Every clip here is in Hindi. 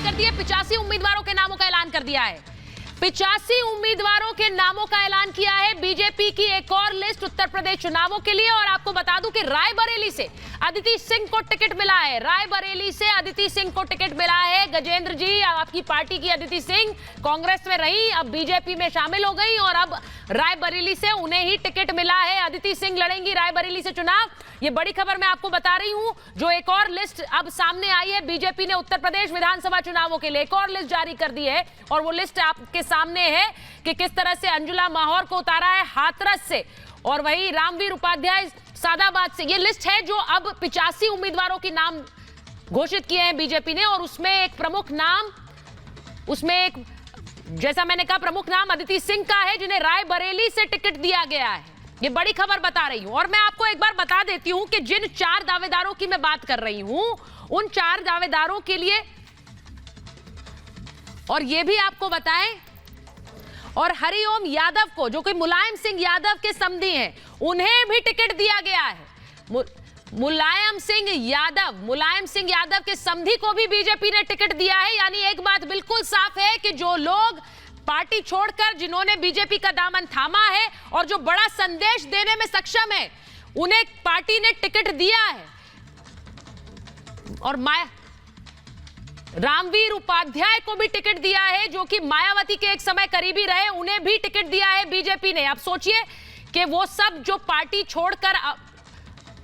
कर दी है, 85 उम्मीदवारों के नामों का ऐलान कर दिया है। 85 उम्मीदवारों के नामों का ऐलान किया है बीजेपी की एक और लिस्ट उत्तर प्रदेश चुनावों के लिए। और आपको बता दूं कि रायबरेली से अदिति सिंह को टिकट मिला है। रायबरेली से अदिति सिंह को टिकट मिला है। गजेंद्र जी, आपकी पार्टी की अदिति सिंह कांग्रेस में रही, अब बीजेपी में शामिल हो गई और अब रायबरेली से उन्हें ही टिकट मिला है। अदिति सिंह लड़ेंगी रायबरेली से चुनाव। ये बड़ी खबर मैं आपको बता रही हूं। जो एक और लिस्ट अब सामने आई है, बीजेपी ने उत्तर प्रदेश विधानसभा चुनावों के लिए एक और लिस्ट जारी कर दी है और वो लिस्ट आपके सामने है कि किस तरह से अंजुला माहौर को उतारा है हाथरस से और वही रामवीर उपाध्याय सादाबाद से। ये लिस्ट है जो अब 85 उम्मीदवारों के नाम घोषित किए हैं बीजेपी ने और उसमें एक प्रमुख नाम, जैसा मैंने कहा, प्रमुख नाम अदिति सिंह का है जिन्हें रायबरेली से टिकट दिया गया है। ये बड़ी खबर बता रही हूं और मैं आपको एक बार बता देती हूं कि जिन 4 दावेदारों की मैं बात कर रही हूं उन 4 दावेदारों के लिए, और ये भी आपको बताएं, और हरिओम यादव को जो कि मुलायम सिंह यादव के समधी हैं उन्हें भी टिकट दिया गया है। मुलायम सिंह यादव के समधी को भी बीजेपी ने टिकट दिया है। यानी एक बात बिल्कुल साफ है कि जो लोग पार्टी छोड़कर जिन्होंने बीजेपी का दामन थामा है और जो बड़ा संदेश देने में सक्षम है उन्हें पार्टी ने टिकट दिया है। और रामवीर उपाध्याय को भी टिकट दिया है जो कि मायावती के एक समय करीबी रहे, उन्हें भी टिकट दिया है बीजेपी ने। अब सोचिए कि वो सब जो पार्टी छोड़कर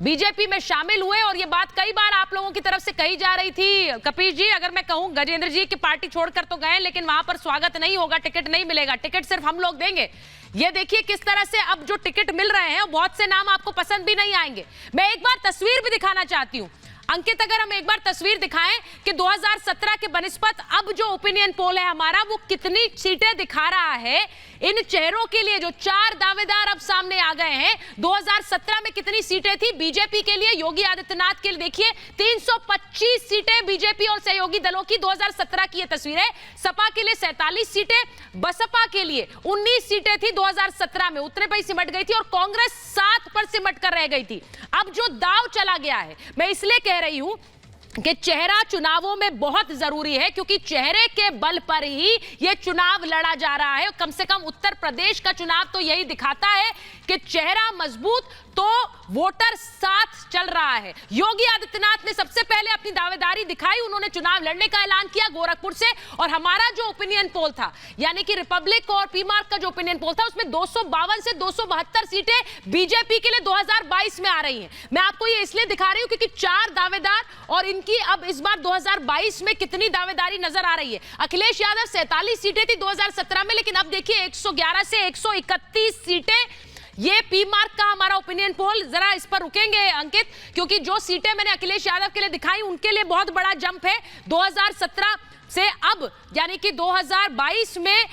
बीजेपी में शामिल हुए, और ये बात कई बार आप लोगों की तरफ से कही जा रही थी कपीश जी, अगर मैं कहूं गजेंद्र जी की पार्टी छोड़कर तो गए लेकिन वहां पर स्वागत नहीं होगा, टिकट नहीं मिलेगा, टिकट सिर्फ हम लोग देंगे। ये देखिए किस तरह से अब जो टिकट मिल रहे हैं बहुत से नाम आपको पसंद भी नहीं आएंगे। मैं एक बार तस्वीर भी दिखाना चाहती हूं अंकित, अगर हम एक बार तस्वीर दिखाएं कि 2017 के बनिस्पत अब जो ओपिनियन पोल है हमारा वो कितनी सीटें दिखा रहा है इन चेहरों के लिए। जो 4 दावेदार अब सामने आ गए हैं, 2017 में कितनी सीटें थी बीजेपी के लिए, योगी आदित्यनाथ के लिए देखिए 325 सीटें बीजेपी और सहयोगी दलों की 2017 की ये तस्वीर है। सपा के लिए 47 सीटें, बसपा के लिए 19 सीटें थी 2017 में, उतने पर ही सिमट गई थी और कांग्रेस 7 पर सिमट कर रह गई थी। अब जो दाव चला गया है, मैं इसलिए कह रही हूं कि चेहरा चुनावों में बहुत जरूरी है क्योंकि चेहरे के बल पर ही यह चुनाव लड़ा जा रहा है। कम से कम उत्तर प्रदेश का चुनाव तो यही दिखाता है कि चेहरा मजबूत तो वोटर साथ चल रहा है। योगी आदित्यनाथ ने सबसे पहले अपनी दावेदारी दिखाई, उन्होंने चुनाव लड़ने का ऐलान किया गोरखपुर से और हमारा जो ओपिनियन पोल था यानी कि रिपब्लिक और पीमार्क का जो ओपिनियन पोल था उसमें 252 से 272 सीटें बीजेपी के लिए 2022 में आ रही हैं। मैं आपको ये इसलिए दिखा रही हूं क्योंकि 4 दावेदार और इनकी अब इस बार 2022 में कितनी दावेदारी नजर आ रही है। अखिलेश यादव 47 सीटें थी 2017 में, लेकिन अब देखिए 111 से 131 सीटें। ये पी मार्क का हमारा ओपिनियन पोल, जरा इस पर रुकेंगे अंकित, क्योंकि जो सीटें मैंने अखिलेश यादव के लिए दिखाई उनके लिए बहुत बड़ा जंप है 2017 से अब, यानी कि 2022 में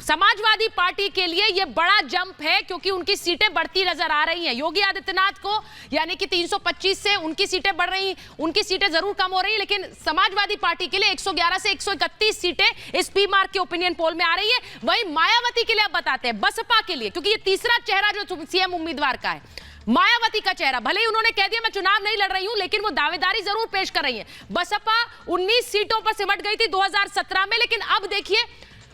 समाजवादी पार्टी के लिए यह बड़ा जंप है क्योंकि उनकी सीटें बढ़ती नजर आ रही हैं। योगी आदित्यनाथ को यानी कि 325 से उनकी सीटें बढ़ रही, उनकी सीटें जरूर कम हो रही, लेकिन समाजवादी पार्टी के लिए 111 से 131 सीटें इस पी मार्क के ओपिनियन पोल में आ रही है। वहीं मायावती के लिए अब बताते हैं, बसपा के लिए, क्योंकि ये तीसरा चेहरा जो सीएम उम्मीदवार का है, मायावती का चेहरा। भले ही उन्होंने कह दिया मैं चुनाव नहीं लड़ रही हूं, लेकिन वो दावेदारी जरूर पेश कर रही है। बसपा 19 सीटों पर सिमट गई थी 2017 में, लेकिन अब देखिए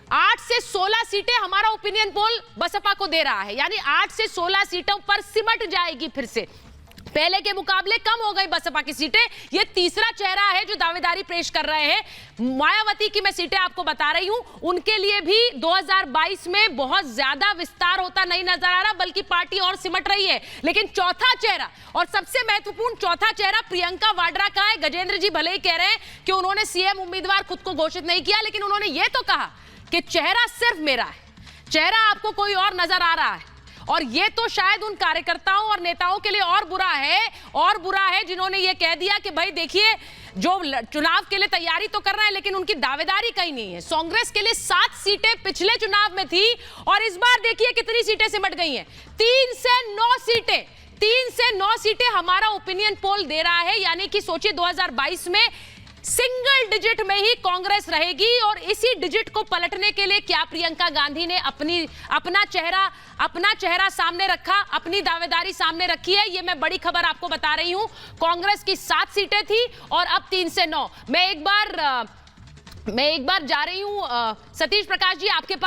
8 से 16 सीटें हमारा ओपिनियन पोल बसपा को दे रहा है, यानी 8 से 16 सीटों पर सिमट जाएगी। फिर से पहले के मुकाबले कम हो गई बसपा की सीटें। यह तीसरा चेहरा है जो दावेदारी पेश कर रहे हैं। मायावती की मैं सीटें आपको बता रही हूं, उनके लिए भी 2022 में बहुत ज्यादा विस्तार होता नहीं नजर आ रहा, बल्कि पार्टी और सिमट रही है। लेकिन चौथा चेहरा और सबसे महत्वपूर्ण चौथा चेहरा प्रियंका वाड्रा का है। गजेंद्र जी भले ही कह रहे हैं कि उन्होंने सीएम उम्मीदवार खुद को घोषित नहीं किया, लेकिन उन्होंने यह तो कहा कि चेहरा सिर्फ मेरा है, चेहरा आपको कोई और नजर आ रहा है। और ये तो शायद उन कार्यकर्ताओं और नेताओं के लिए और बुरा है जिन्होंने ये कह दिया कि भाई देखिए जो चुनाव के लिए तैयारी तो कर रहे हैं लेकिन उनकी दावेदारी कहीं नहीं है। कांग्रेस के लिए 7 सीटें पिछले चुनाव में थी और इस बार देखिए कितनी सीटें सिमट गई हैं, 3 से 9 सीटें। 3 से 9 सीटें हमारा ओपिनियन पोल दे रहा है, यानी कि सोचिए 2022 में सिंगल डिजिट में ही कांग्रेस रहेगी। और इसी डिजिट को पलटने के लिए क्या प्रियंका गांधी ने अपना चेहरा सामने रखा, अपनी दावेदारी सामने रखी है। ये मैं बड़ी खबर आपको बता रही हूं। कांग्रेस की 7 सीटें थी और अब 3 से 9। मैं एक बार मैं एक बार जा रही हूं सतीश प्रकाश जी आपके पास।